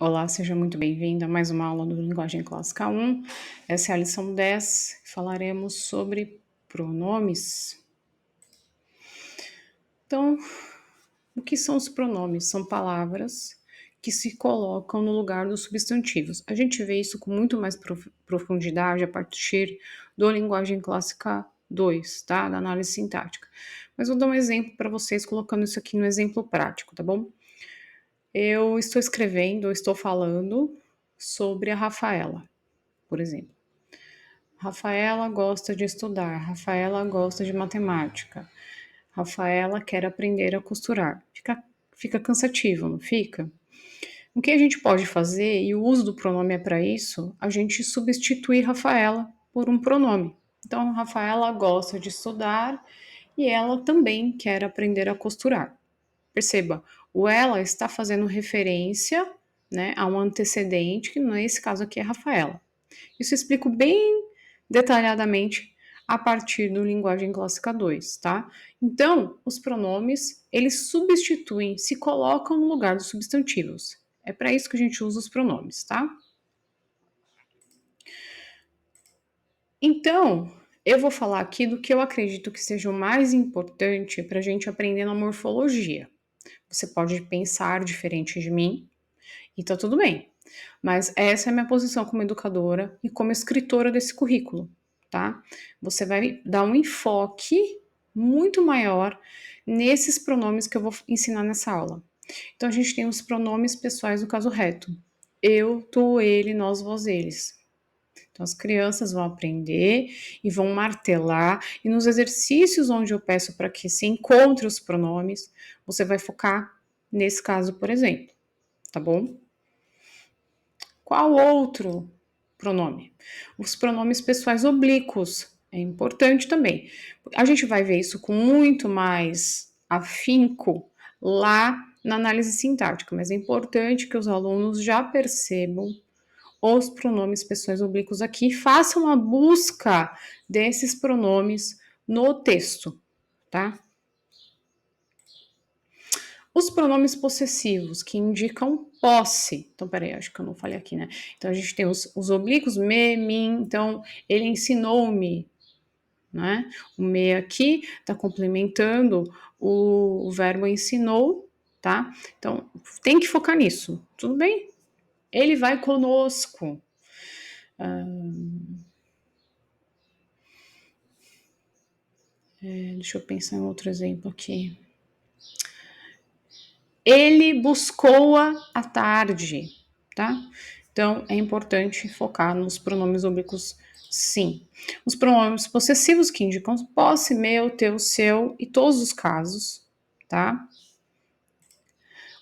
Olá, seja muito bem-vindo a mais uma aula do Linguagem Clássica 1. Essa é a lição 10. Falaremos sobre pronomes. Então, o que são os pronomes? São palavras que se colocam no lugar dos substantivos. A gente vê isso com muito mais profundidade a partir do Linguagem Clássica 2, tá? Da análise sintática. Mas vou dar um exemplo para vocês, colocando isso aqui no exemplo prático, tá bom? Eu estou escrevendo, eu estou falando sobre a Rafaela, por exemplo. Rafaela gosta de estudar, Rafaela gosta de matemática, Rafaela quer aprender a costurar. Fica cansativo, não fica? O que a gente pode fazer, e o uso do pronome é para isso, a gente substituir Rafaela por um pronome. Então, Rafaela gosta de estudar e ela também quer aprender a costurar. Perceba, o ela está fazendo referência, né, a um antecedente, que nesse caso aqui é Rafaela. Isso eu explico bem detalhadamente a partir do Linguagem Clássica 2, tá? Então, os pronomes, eles substituem, se colocam no lugar dos substantivos. É para isso que a gente usa os pronomes, tá? Então, eu vou falar aqui do que eu acredito que seja o mais importante para a gente aprender na morfologia. Você pode pensar diferente de mim, e tá tudo bem. Mas essa é a minha posição como educadora e como escritora desse currículo, tá? Você vai dar um enfoque muito maior nesses pronomes que eu vou ensinar nessa aula. Então a gente tem os pronomes pessoais no caso reto. Eu, tu, ele, nós, vós, eles. Então as crianças vão aprender e vão martelar, e nos exercícios onde eu peço para que se encontre os pronomes, você vai focar nesse caso, por exemplo, tá bom? Qual outro pronome? Os pronomes pessoais oblíquos. É importante também. A gente vai ver isso com muito mais afinco lá na análise sintática, mas é importante que os alunos já percebam os pronomes pessoais oblíquos aqui e façam a busca desses pronomes no texto, tá? Os pronomes possessivos, que indicam posse. Então, peraí, acho que eu não falei aqui, né? Então, a gente tem os oblíquos, me, mim. Então, ele ensinou-me, né? O me aqui está complementando o verbo ensinou, tá? Então, tem que focar nisso, tudo bem? Ele vai conosco. Deixa eu pensar em outro exemplo aqui. Ele buscou-a à tarde, tá? Então, é importante focar nos pronomes oblíquos, sim. Os pronomes possessivos que indicam posse, meu, teu, seu e todos os casos, tá?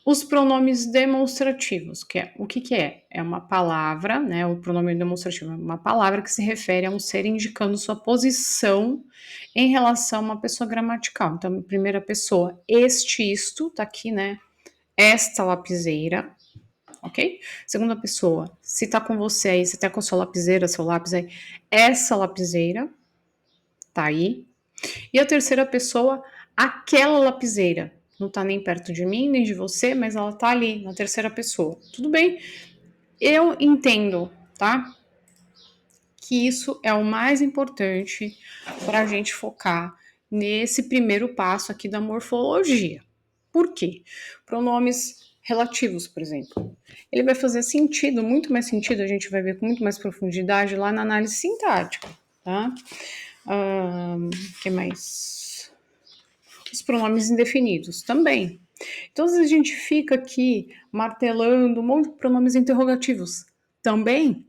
Os pronomes demonstrativos, que é o que é? É uma palavra, né? O pronome demonstrativo é uma palavra que se refere a um ser indicando sua posição em relação a uma pessoa gramatical. Então, primeira pessoa, este, isto, tá aqui, né? Esta lapiseira, ok? Segunda pessoa, se tá com você aí, se tá com a sua lapiseira, seu lápis aí, essa lapiseira, tá aí. E a terceira pessoa, aquela lapiseira, não tá nem perto de mim, nem de você, mas ela tá ali, na terceira pessoa. Tudo bem? Eu entendo, tá? Que isso é o mais importante para a gente focar nesse primeiro passo aqui da morfologia. Por quê? Pronomes relativos, por exemplo. Ele vai fazer sentido, muito mais sentido, a gente vai ver com muito mais profundidade lá na análise sintática, tá? Que mais? Os pronomes indefinidos também. Então, às vezes a gente fica aqui martelando um monte de pronomes interrogativos também.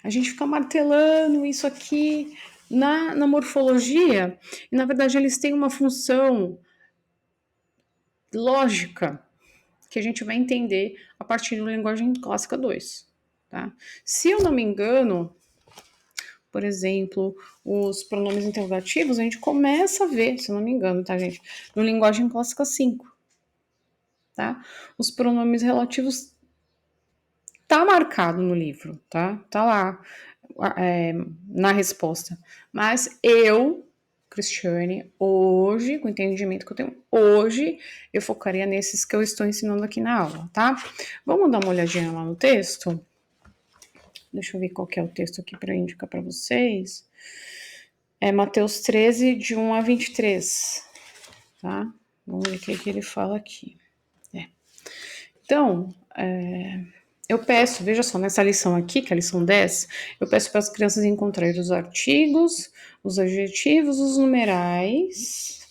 A gente fica martelando isso aqui na morfologia, e na verdade eles têm uma função lógica que a gente vai entender a partir da linguagem clássica 2. Tá? Se eu não me engano, por exemplo, os pronomes interrogativos, a gente começa a ver, se eu não me engano, tá, gente? No linguagem clássica 5. Tá? Os pronomes relativos tá marcado no livro, tá? Tá lá na resposta. Mas eu Cristiane, hoje, com o entendimento que eu tenho hoje, eu focaria nesses que eu estou ensinando aqui na aula, tá? Vamos dar uma olhadinha lá no texto? Deixa eu ver qual que é o texto aqui para indicar para vocês. É Mateus 13, de 1 a 23, tá? Vamos ver o que ele fala aqui. Então, eu peço, veja só, nessa lição aqui, que é a lição 10, eu peço para as crianças encontrarem os artigos, os adjetivos, os numerais.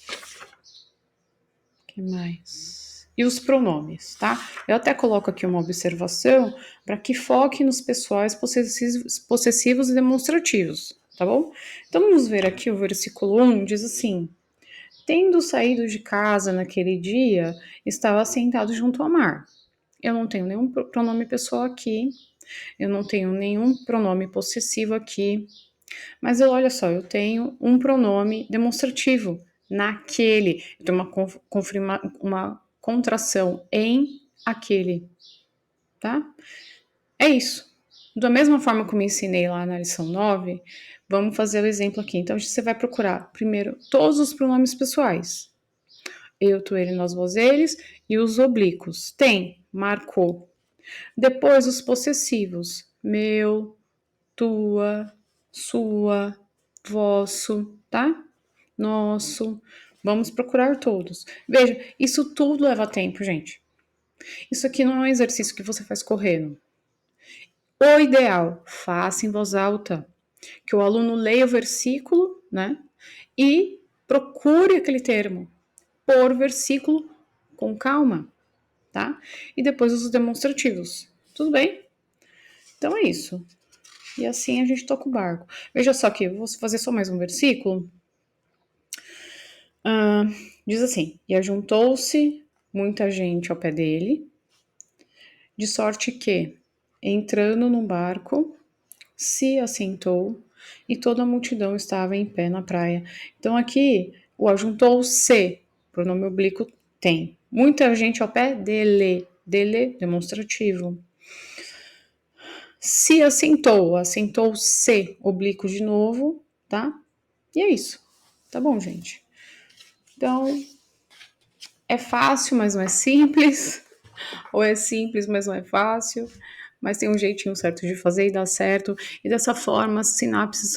O que mais? E os pronomes, tá? Eu até coloco aqui uma observação para que foque nos pessoais possessivos e demonstrativos, tá bom? Então vamos ver aqui o versículo 1, diz assim: tendo saído de casa naquele dia, estava sentado junto ao mar. Eu não tenho nenhum pronome pessoal aqui, eu não tenho nenhum pronome possessivo aqui, mas olha só, eu tenho um pronome demonstrativo, naquele. Eu tenho uma contração em aquele, tá? É isso. Da mesma forma como eu ensinei lá na lição 9, vamos fazer o exemplo aqui. Então, você vai procurar primeiro todos os pronomes pessoais. Eu, tu, ele, nós, vós, eles e os oblíquos. Tem, marcou. Depois os possessivos. Meu, tua, sua, vosso, tá? Nosso. Vamos procurar todos. Veja, isso tudo leva tempo, gente. Isso aqui não é um exercício que você faz correndo. O ideal, faça em voz alta, que o aluno leia o versículo, né? E procure aquele termo por versículo com calma, tá? E depois os demonstrativos. Tudo bem? Então é isso. E assim a gente toca o barco. Veja só que eu vou fazer só mais um versículo. Diz assim: e ajuntou-se muita gente ao pé dele, de sorte que, entrando no barco, se assentou e toda a multidão estava em pé na praia. Então aqui o ajuntou-se, pronome oblíquo tem. Muita gente ao pé dele, dele demonstrativo. Se assentou, assentou-se, oblíquo de novo, tá? E é isso. Tá bom, gente? Então, é fácil, mas não é simples. Ou é simples, mas não é fácil. Mas tem um jeitinho certo de fazer e dá certo. E dessa forma, as sinapses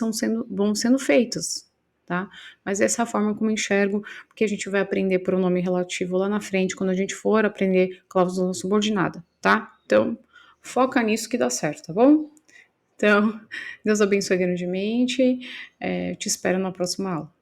vão sendo feitas, tá? Mas essa é a forma como eu enxergo, porque a gente vai aprender pronome relativo lá na frente, quando a gente for aprender cláusula subordinada, tá? Então, foca nisso que dá certo, tá bom? Então, Deus abençoe grandemente. Te espero na próxima aula.